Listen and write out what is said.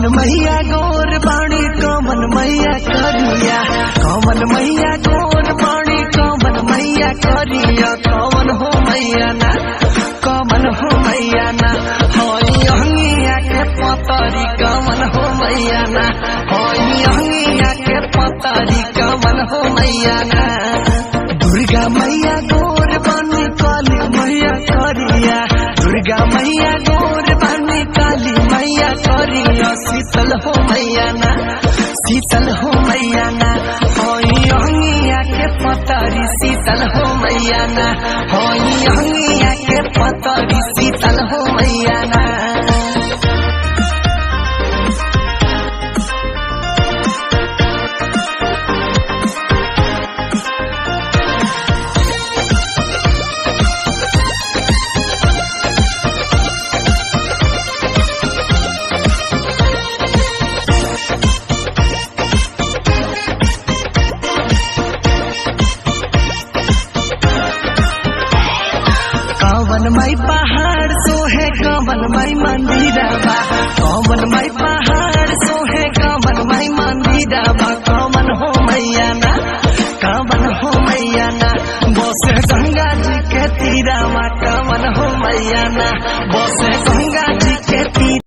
कौन मैया गोर बाणी कौन मैया करिया, कौन मैया गोर बाणी कौन मैया करिया, कौन हो मैया ना, कौन हो मैया ना, होई अंगिया के पतरी कौन हो मैया ना, होई अंगिया के पतरी कौन हो मैया ना। दुर्गा मैया गोर बानी काली मैया करिया, दुर्गा मैया गोर बानी काली मैया करिया, शीतल हो मैया ना, शीतल हो मैया ना, होई अंगिया के पतरी शीतल हो मैया ना, होई अंगिया के पतरी शीतल हो मैया ना। कौन माई पहाड़ सोहे कौन माई मंदिरवा, कौन माई पहाड़ सोहे कौन माई मंदिरवा, कौन हो मैया ना, कौन हो मैया ना, बोसे गंगा जी के तीरवा, कौन हो मैया ना, बोसे